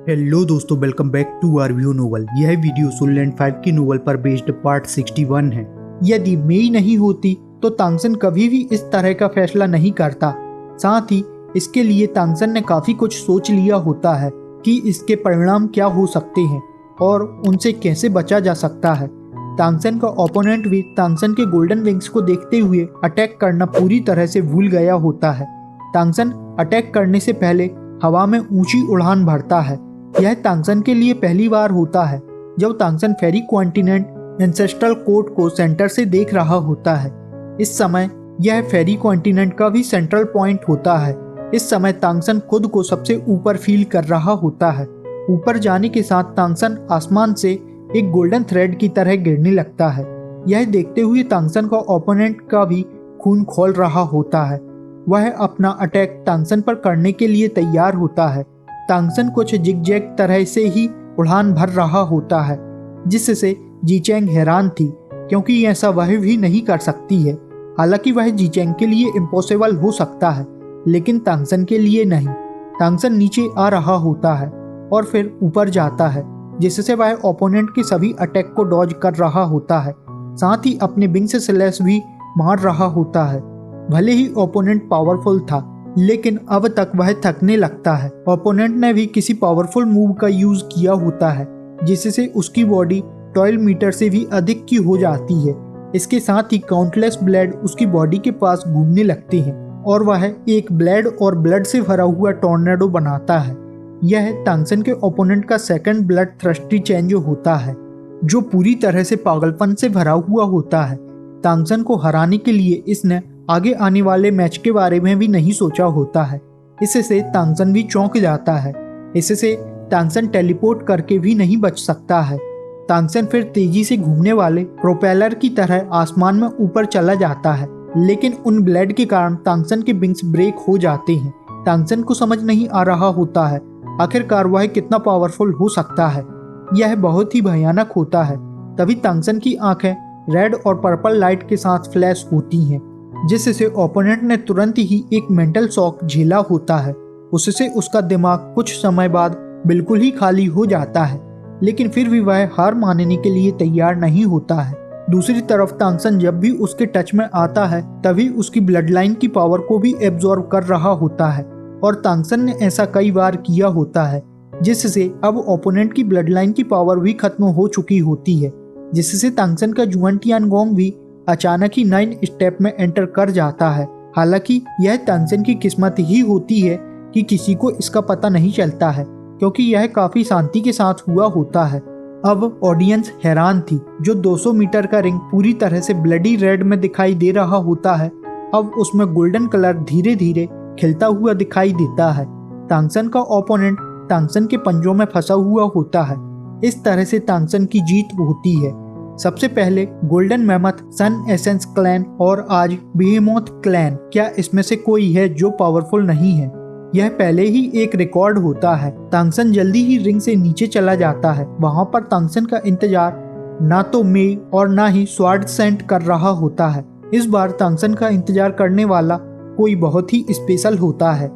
Hello दोस्तों, welcome back to our view novel. यह video सोलैंड 5 की नोवेल पर बेस्ड पार्ट 61 है। यदि मेई नहीं होती तो तांगसन कभी भी इस तरह का फैसला नहीं करता। साथ ही इसके लिए तांगसन ने काफी कुछ सोच लिया होता है कि इसके परिणाम क्या हो सकते हैं और उनसे कैसे बचा जा सकता है। तांगसन का ओपोनेंट भी तांगसन के गोल्डन विंग्स को देखते हुए अटैक करना पूरी तरह से भूल गया होता है। तांगसन अटैक करने से पहले हवा में ऊंची उड़ान भरता है। यह तांगसन के लिए पहली बार होता है जब तांगसन फेरी कॉन्टिनेंट एंसेस्ट्रल कोर्ट को सेंटर से देख रहा होता है। इस समय यह फेरी कॉन्टिनेंट का भी सेंट्रल पॉइंट होता है। इस समय तांगसन खुद को सबसे ऊपर फील कर रहा होता है। ऊपर जाने के साथ तांगसन आसमान से एक गोल्डन थ्रेड की तरह गिरने लगता है। यह देखते हुए तांगसन का ओपोनेंट का भी खून खौल रहा होता है। वह अपना अटैक तांगसन पर करने के लिए तैयार होता है। तांगसन कुछ जिगजैग तरह से ही उड़ान भर रहा होता है, जिससे जीचेंग हैरान थी क्योंकि ऐसा वह भी नहीं कर सकती है। हालांकि वह जीचेंग के लिए इम्पॉसिबल हो सकता है, लेकिन तांगसन के लिए नहीं। तांगसन नीचे आ रहा होता है और फिर ऊपर जाता है, जिससे वह ओपोनेंट के सभी अटैक को डॉज कर रहा होता है। साथ ही अपने विंग से स्लैश भी मार रहा होता है। भले ही ओपोनेंट पावरफुल था, लेकिन अब तक वह थकने लगता है। ओपोनेंट ने भी किसी पावरफुल मूव का यूज किया होता है, जिससे उसकी बॉडी 12 मीटर से भी अधिक की हो जाती है। इसके साथ ही काउंटलेस ब्लेड उसकी बॉडी के पास घूमने लगते हैं और वह एक ब्लेड और ब्लड से भरा हुआ टॉर्नेडो बनाता है। यह तांगसन के ओपोनेंट का सेकंड ब्लड थ्रस्टी चेंज होता है, जो पूरी तरह से पागलपन से भरा हुआ होता है। तांगसन को हराने के लिए इसने आगे आने वाले मैच के बारे में भी नहीं सोचा होता है। इससे तांगसन भी चौंक जाता है। इससे तांगसन टेलीपोर्ट करके भी नहीं बच सकता है। तांगसन फिर तेजी से घूमने वाले प्रोपेलर की तरह आसमान में ऊपर चला जाता है, लेकिन उन ब्लेड के कारण तांगसन के विंग्स ब्रेक हो जाते हैं। तांगसन को समझ नहीं आ रहा होता है आखिरकार वह कितना पावरफुल हो सकता है। यह बहुत ही भयानक होता है। तभी तांगसन की आंखें रेड और पर्पल लाइट के साथ फ्लैश होती हैं, जिससे ओपोनेंट ने तुरंत ही एक मेंटल शॉक झेला होता है। उससे उसका दिमाग कुछ समय बाद बिल्कुल ही खाली हो जाता है, लेकिन फिर भी वह हार मानने के लिए तैयार नहीं होता है। दूसरी तरफ तांगसन जब भी उसके टच में आता है तभी उसकी ब्लड लाइन की पावर को भी एब्जॉर्ब कर रहा होता है, और तांगसन ने ऐसा कई बार किया होता है, जिससे अब ओपोनेंट की ब्लड लाइन की पावर भी खत्म हो चुकी होती है, जिससे तांगसन का जुआन टियानगोंग भी अचानक ही 9 स्टेप में एंटर कर जाता है। हालांकि यह तांगसन की किस्मत ही होती है कि किसी को इसका पता नहीं चलता है, क्योंकि यह काफी शांति के साथ हुआ होता है। अब ऑडियंस हैरान थी। जो 200 मीटर का रिंग पूरी तरह से ब्लडी रेड में दिखाई दे रहा होता है, अब उसमें गोल्डन कलर धीरे धीरे खिलता हुआ दिखाई देता है। तांगसन का ओपोनेंट तांगसन के पंजों में फंसा हुआ होता है। इस तरह से तांगसन की जीत होती है। सबसे पहले गोल्डन मैमथ, सन एसेंस क्लैन और आज बिहेमोथ क्लैन। क्या इसमें से कोई है जो पावरफुल नहीं है? यह पहले ही एक रिकॉर्ड होता है। तांगसन जल्दी ही रिंग से नीचे चला जाता है। वहां पर तांगसन का इंतजार ना तो मेई और ना ही स्वार्ड सेंट कर रहा होता है। इस बार तांगसन का इंतजार करने वाला कोई बहुत ही स्पेशल होता है।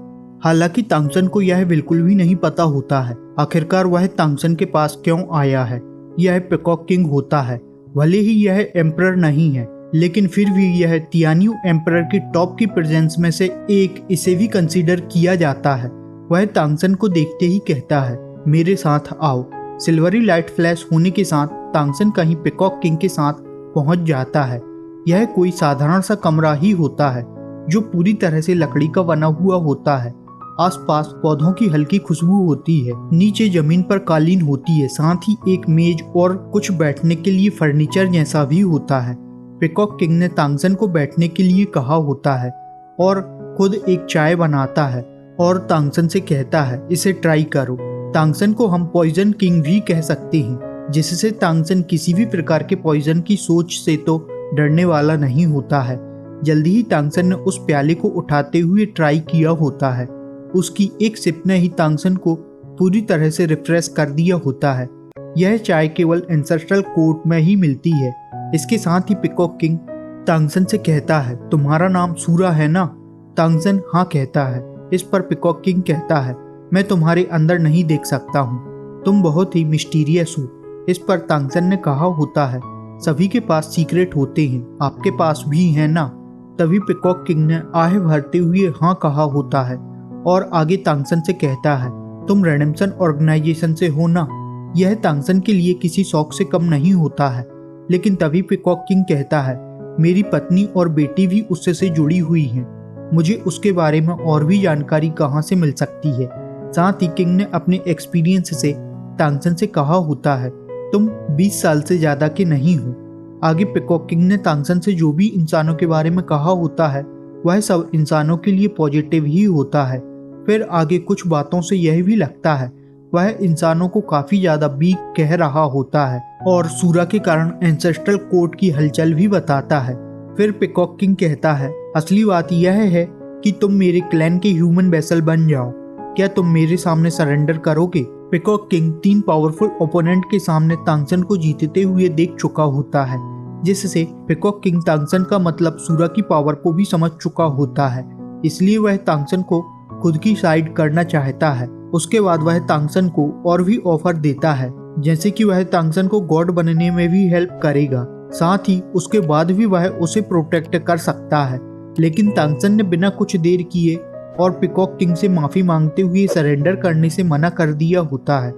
हालांकि तांगसन को यह बिल्कुल भी नहीं पता होता है आखिरकार वह तांगसन के पास क्यों आया है। यह पीकॉक किंग होता है। भले ही यह एम्परर नहीं है, लेकिन फिर भी यह तियान्यू एम्परर की टॉप की प्रेजेंस में से एक इसे भी कंसीडर किया जाता है। वह तांगसन को देखते ही कहता है, मेरे साथ आओ। सिल्वरी लाइट फ्लैश होने के साथ तांगसन कहीं पीकॉक किंग के साथ पहुंच जाता है। यह कोई साधारण सा कमरा ही होता है, जो पूरी तरह से लकड़ी का बना हुआ होता है। आसपास पौधों की हल्की खुशबू होती है। नीचे जमीन पर कालीन होती है, साथ ही एक मेज और कुछ बैठने के लिए फर्नीचर जैसा भी होता है। पीकॉक किंग ने तांगसन को बैठने के लिए कहा होता है और खुद एक चाय बनाता है और तांगसन से कहता है, इसे ट्राई करो। तांगसन को हम पॉइजन किंग भी कह सकते हैं, जिससे तांगसन किसी भी प्रकार के पॉइजन की सोच से तो डरने वाला नहीं होता है। जल्दी ही तांगसन ने उस प्याले को उठाते हुए ट्राई किया होता है। उसकी एक सिप ने ही तांगसन को पूरी तरह से रिफ्रेश कर दिया होता है। यह चाय केवल एंसेस्ट्रल कोर्ट में ही मिलती है। इसके साथ ही पीकॉक किंग तांगसन से कहता है, तुम्हारा नाम सूरा है ना? तांगसन हाँ कहता है। इस पर पीकॉक किंग कहता है, मैं तुम्हारे अंदर नहीं देख सकता हूँ, तुम बहुत ही मिस्टीरियस हो। इस पर तांगसन ने कहा होता है, सभी के पास सीक्रेट होते हैं, आपके पास भी है ना। तभी पीकॉक किंग ने आहे भरते हुए हाँ कहा होता है और आगे तांगसन से कहता है, तुम रेडेम्पशन ऑर्गेनाइजेशन से हो ना। यह तांगसन के लिए किसी शौक से कम नहीं होता है। लेकिन तभी पीकॉक किंग कहता है, मेरी पत्नी और बेटी भी उससे से जुड़ी हुई हैं, मुझे उसके बारे में और भी जानकारी कहाँ से मिल सकती है। साथ ही किंग ने अपने एक्सपीरियंस से तांगसन से कहा होता है, तुम 20 साल से ज्यादा के नहीं हो। आगे पीकॉक किंग ने तांगसन से जो भी इंसानों के बारे में कहा होता है वह सब इंसानों के लिए पॉजिटिव ही होता है। फिर आगे कुछ बातों से यह भी लगता है वह इंसानों को काफी ज्यादा वीक कह रहा होता है और सूरा के कारण एंसेस्ट्रल कोड की हलचल भी बताता है। फिर पीकॉक किंग कहता है, असली बात यह है कि तुम मेरे क्लैन के ह्यूमन वेसल बन जाओ, क्या तुम मेरे सामने सरेंडर करोगे। पीकॉक किंग 3 पावरफुल ओपोनेंट के सामने तांगसन को जीतते हुए देख चुका होता है, जिससे पीकॉक किंग तांगसन का मतलब सूरा की पावर को भी समझ चुका होता है। इसलिए वह तांगसन को खुद की साइड करना चाहता है। उसके बाद वह तांगसन को और भी ऑफर देता है, जैसे कि वह तांगसन को गॉड बनने में भी हेल्प करेगा, साथ ही उसके बाद भी वह उसे प्रोटेक्ट कर सकता है। लेकिन तांगसन ने बिना कुछ देर किए और पीकॉक किंग से माफी मांगते हुए सरेंडर करने से मना कर दिया होता है,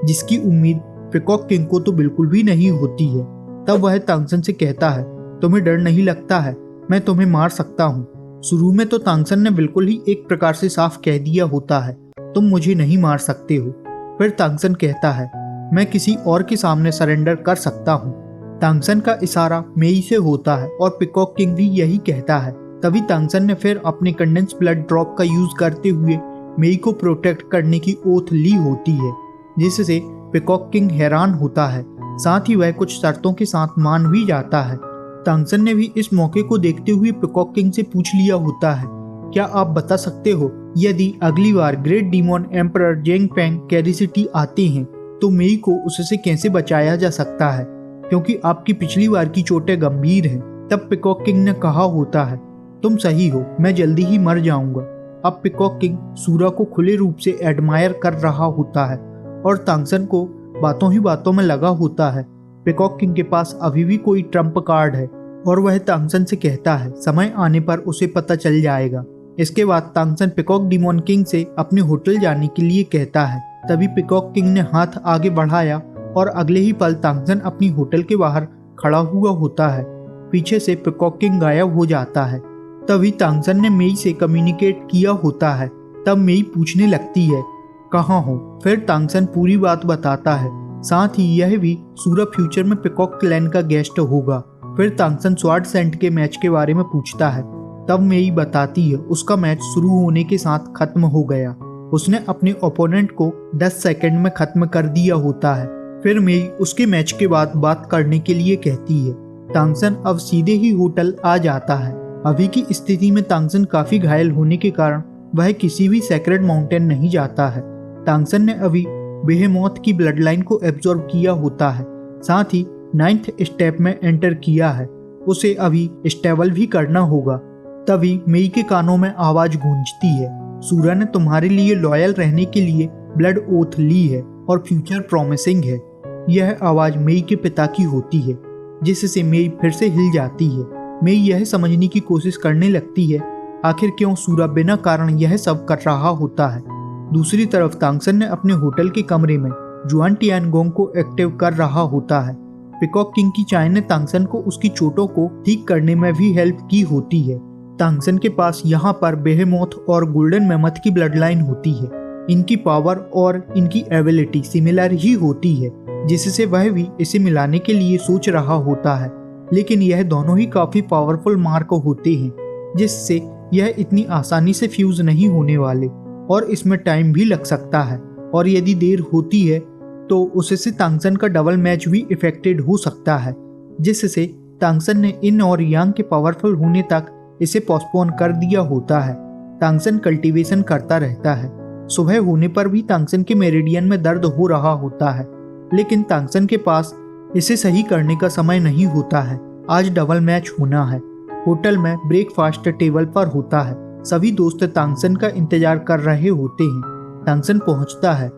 जिसकी उम्मीद पीकॉक किंग को तो बिल्कुल भी नहीं होती है। तब वह तांगसन से कहता है, तुम्हें डर नहीं लगता है, मैं तुम्हें मार सकता हूँ। शुरू में तो तांगसन ने बिल्कुल ही एक प्रकार से साफ कह दिया होता है, तुम मुझे नहीं मार सकते हो। फिर तांगसन कहता है, मैं किसी और के सामने सरेंडर कर सकता हूँ। तांगसन का इशारा मेई से होता है और पीकॉक किंग भी यही कहता है। तभी तांगसन ने फिर अपने कंडेंस ब्लड ड्रॉप का यूज करते हुए मेई को प्रोटेक्ट करने की ओथ ली होती है, जिससे पीकॉक किंग हैरान होता है। साथ ही वह कुछ शर्तों के साथ मान भी जाता है। तांगसन ने भी इस मौके को देखते हुए पीकॉक किंग से पूछ लिया होता है, क्या आप बता सकते हो यदि अगली बार great demon emperor Zheng Feng Kairi City आते हैं तो मेई को उससे कैसे बचाया जा सकता है, क्योंकि आपकी पिछली बार की चोटें गंभीर हैं। तब पीकॉक किंग ने कहा होता है, तुम सही हो, मैं जल्दी ही मर जाऊंगा। अब पीकॉक किंग सूरा को खुले रूप से एडमायर कर रहा होता है और तांगसन को बातों ही बातों में लगा होता है। पीकॉक किंग के पास अभी भी कोई ट्रम्प कार्ड है और वह तांगसन से कहता है, समय आने पर उसे पता चल जाएगा। इसके बाद तांगसन पीकॉक डिमोन किंग से अपने होटल जाने के लिए कहता है। तभी पीकॉक किंग ने हाथ आगे बढ़ाया और अगले ही पल तांगसन अपनी होटल के बाहर खड़ा हुआ होता है। पीछे से पीकॉक किंग गायब हो जाता है। तभी तांगसन ने मेई से कम्युनिकेट किया होता है। तब मेई पूछने लगती है, कहाँ हो। फिर तांगसन पूरी बात बताता है, साथ ही यह भी सूरा फ्यूचर में पीकॉक क्लैन का गेस्ट होगा। फिर तांगसन स्वॉर्ड सेंट के मैच के बारे में पूछता है। तब मेई बताती है उसका मैच शुरू होने के साथ खत्म हो गया, उसने अपने ओपोनेंट को 10 सेकंड में खत्म कर दिया होता है। फिर मेई उसके मैच के बाद बात करने के लिए कहती है। तांगसन अब सीधे ही होटल आ जाता है। अभी की स्थिति में तांगसन काफी घायल होने के कारण वह किसी भी सेक्रेड माउंटेन नहीं जाता है। तांगसन ने अभी बेहेमोथ की ब्लड लाइन को एब्जॉर्ब किया होता है, साथ ही 9th स्टेप में एंटर किया है, उसे अभी स्टेबल भी करना होगा। तभी मेई के कानों में आवाज गूंजती है, सूरा ने तुम्हारे लिए लॉयल रहने के लिए ब्लड ओथ ली है और फ्यूचर प्रॉमिसिंग है। यह आवाज मेई के पिता की होती है, जिससे मेई फिर से हिल जाती है। मेई यह समझने की कोशिश करने लगती है आखिर क्यों सूरा बिना कारण यह सब कर रहा होता है। दूसरी तरफ तांगसन ने अपने होटल के कमरे में जुआन टियानगोंग को एक्टिव कर रहा होता है। पीकॉक किंग की चाय ने तांगसन को उसकी चोटों को ठीक करने में भी हेल्प की होती है। तांगसन के पास यहाँ पर बेहेमोथ और गोल्डन मैमथ की ब्लड लाइन होती है। इनकी पावर और इनकी एबिलिटी सिमिलर ही होती है, जिससे वह भी इसे मिलाने के लिए सोच रहा होता है। लेकिन यह दोनों ही काफी पावरफुल मार्क होते हैं, जिससे यह इतनी आसानी से फ्यूज नहीं होने वाले और इसमें टाइम भी लग सकता है। और यदि देर होती है तो उससे तांगसन का डबल मैच भी इफेक्टेड हो सकता है, जिससे तांगसन ने इन और यांग के पावरफुल होने तक इसे पोस्टपोन कर दिया होता है। तांगसन कल्टीवेशन करता रहता है। सुबह होने पर भी तांगसन के मेरिडियन में दर्द हो रहा होता है, लेकिन तांगसन के पास इसे सही करने का समय नहीं होता है। आज डबल मैच होना है। होटल में ब्रेकफास्ट टेबल पर होता है। सभी दोस्त तांगसन का इंतजार कर रहे होते हैं। तांगसन पहुंचता है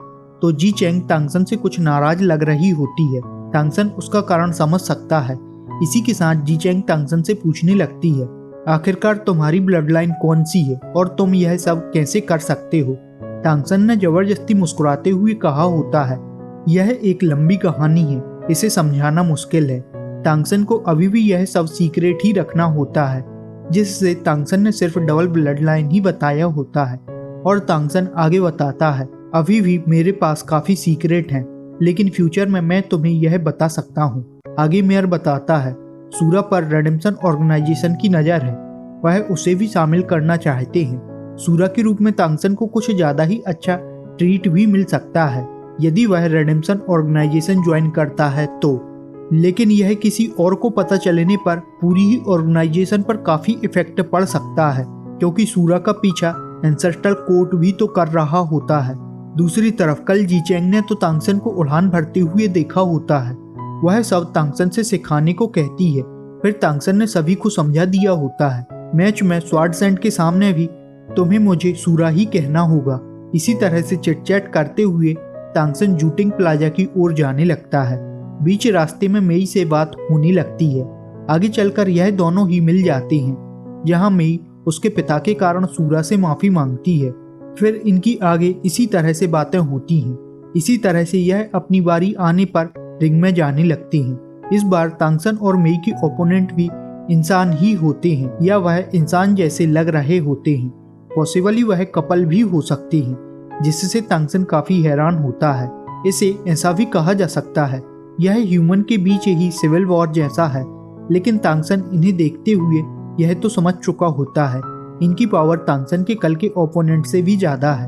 तो जी चैंग तांगसन से कुछ नाराज लग रही होती है। तांगसन उसका कारण समझ सकता है। इसी के साथ जी चैंग तांगसन से पूछने लगती है, आखिरकार तुम्हारी ब्लड लाइन कौन सी है और तुम यह सब कैसे कर सकते हो। तांगसन ने जबरदस्ती मुस्कुराते हुए कहा होता है, यह एक लंबी कहानी है, इसे समझाना मुश्किल है। तांगसन को अभी भी यह सब सीक्रेट ही रखना होता है, जिससे तांगसन ने सिर्फ डबल ब्लड लाइन ही बताया होता है। और तांगसन आगे बताता है, अभी भी मेरे पास काफी सीक्रेट हैं, लेकिन फ्यूचर में मैं तुम्हें यह बता सकता हूँ। आगे मेयर बताता है, सूरा पर रेडेम्पशन ऑर्गेनाइजेशन की नज़र है, वह उसे भी शामिल करना चाहते हैं। सूरा के रूप में तांगसन को कुछ ज़्यादा ही अच्छा ट्रीट भी मिल सकता है यदि वह रेडेम्पशन ऑर्गेनाइजेशन ज्वाइन करता है तो। लेकिन यह किसी और को पता चलने पर पूरी ही ऑर्गेनाइजेशन पर काफ़ी इफेक्ट पड़ सकता है, क्योंकि सूरा का पीछा एंसेस्ट्रल कोर्ट भी तो कर रहा होता है। दूसरी तरफ कल जी चैंग ने तो तांगसन को उड़ान भरते हुए देखा होता है। वह सब तांगसन से सिखाने को कहती है, फिर तांगसन ने सभी को समझा दिया होता है, मैच में स्वार्डसैंड के सामने भी तुम्हें मुझे सूरा ही कहना होगा। इसी तरह से चिट-चैट करते हुए तांगसन जूटिंग प्लाजा की ओर जाने लगता है। बीच रास्ते में मेई से बात होने लगती है। आगे चलकर यह दोनों ही मिल जाते हैं, जहां मेई उसके पिता के कारण सूरा से माफी मांगती है। फिर इनकी आगे इसी तरह से बातें होती हैं। इसी तरह से यह अपनी बारी आने पर रिंग में जाने लगती हैं। इस बार तांगसन और मेई के ओपोनेंट भी इंसान ही होते हैं, या वह इंसान जैसे लग रहे होते हैं। पॉसिबली वह कपल भी हो सकते हैं, जिससे तांगसन काफी हैरान होता है। इसे ऐसा भी कहा जा सकता है, यह ह्यूमन के बीच ही सिविल वॉर जैसा है। लेकिन तांगसन इन्हें देखते हुए यह तो समझ चुका होता है, इनकी पावर तांगसन के कल के ओपोनेंट से भी ज्यादा है।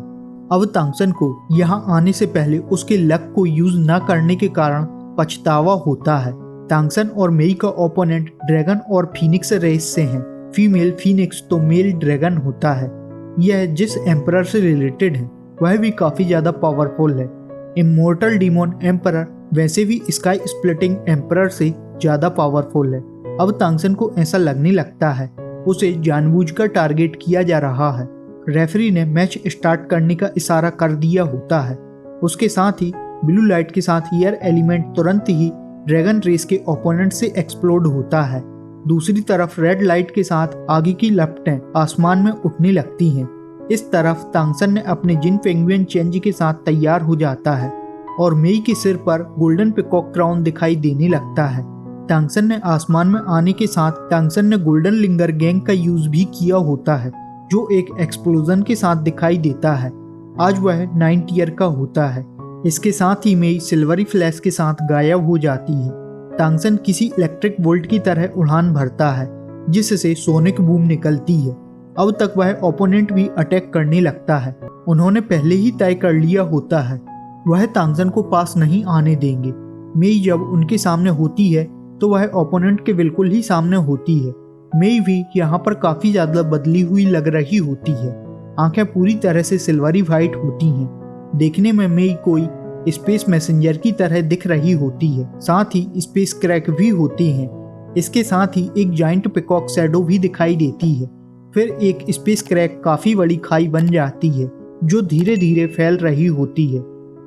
अब तांगसन को यहाँ आने से पहले उसके लक को यूज न करने के कारण पछतावा होता है। तांगसन और मेई का ओपोनेंट ड्रैगन और फीनिक्स रेस से हैं। फीमेल फीनिक्स तो मेल ड्रैगन होता है। यह जिस एम्परर से रिलेटेड है वह भी काफी ज्यादा पावरफुल है। इमोर्टल डीमोन एम्परर वैसे भी स्काई स्प्लिटिंग एम्परर से ज्यादा पावरफुल है। अब तांगसन को ऐसा लगने लगता है उसे जानबूझकर टारगेट किया जा रहा है। रेफरी ने मैच स्टार्ट करने का इशारा कर दिया होता है। उसके साथ ही ब्लू लाइट के साथ एयर एलिमेंट तुरंत ही ड्रैगन रेस के ओपोनेंट से एक्सप्लोड होता है। दूसरी तरफ रेड लाइट के साथ आगे की लपटें आसमान में उठने लगती हैं। इस तरफ तांगसन ने अपने जिन पेंगुइन चेंज के साथ तैयार हो जाता है और मेई के सिर पर गोल्डन पिकॉक क्राउन दिखाई देने लगता है। तांगसन ने आसमान में आने के साथ तांगसन ने गोल्डन लिंगर गैंग का यूज भी किया होता है, जो एक एक्सप्लोजन के साथ दिखाई देता है। आज वह 9 टियर का होता है। इसके साथ ही मेई सिल्वरी फ्लैश के साथ गायब हो जाती है। तांगसन किसी इलेक्ट्रिक बोल्ट की तरह उड़ान भरता है, जिससे सोनिक बूम निकलती है। अब तक वह ओपोनेंट भी अटैक करने लगता है। उन्होंने पहले ही तय कर लिया होता है वह तांगसन को पास नहीं आने देंगे। मेई जब उनके सामने होती है तो वह ओपोनेंट के बिल्कुल ही सामने होती है। मेई भी यहाँ पर काफी ज्यादा बदली हुई लग रही होती है। आंखें पूरी तरह से सिल्वरी व्हाइट होती हैं। देखने में मेई कोई स्पेस मैसेंजर की तरह दिख रही होती है। साथ ही स्पेस क्रैक भी होती हैं। इसके साथ ही एक जाइंट पिकॉक शैडो भी दिखाई देती है। फिर एक स्पेस क्रैक काफी बड़ी खाई बन जाती है, जो धीरे धीरे फैल रही होती है।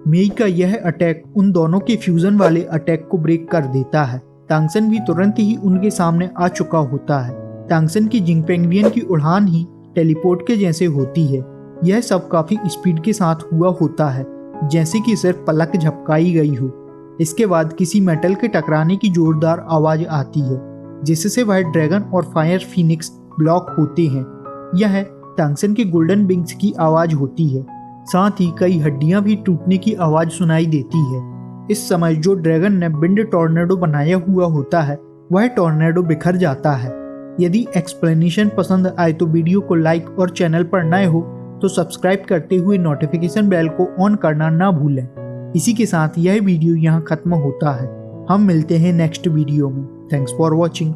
मेई का यह अटैक उन दोनों के फ्यूजन वाले अटैक को ब्रेक कर देता है। तांगसन भी तुरंत ही उनके सामने आ चुका होता है। तांगसन की जिंग पेंगुइन की उड़ान ही टेलीपोर्ट के जैसे होती है। यह सब काफी स्पीड के साथ हुआ होता है, जैसे कि सिर्फ पलक झपकाई गई हो। इसके बाद किसी मेटल के टकराने की जोरदार आवाज आती है, जिससे वह ड्रैगन और फायर फीनिक्स ब्लॉक होते हैं। यह तांगसन के गोल्डन विंग्स की आवाज होती है। साथ ही कई हड्डियां भी टूटने की आवाज सुनाई देती है। इस समय जो ड्रैगन ने विंड टॉर्नेडो बनाया हुआ होता है वह टॉर्नेडो बिखर जाता है। यदि एक्सप्लेनेशन पसंद आए तो वीडियो को लाइक और चैनल पर नए हो तो सब्सक्राइब करते हुए नोटिफिकेशन बेल को ऑन करना ना भूलें। इसी के साथ यह वीडियो यहाँ खत्म होता है। हम मिलते हैं नेक्स्ट वीडियो में। Thanks for watching.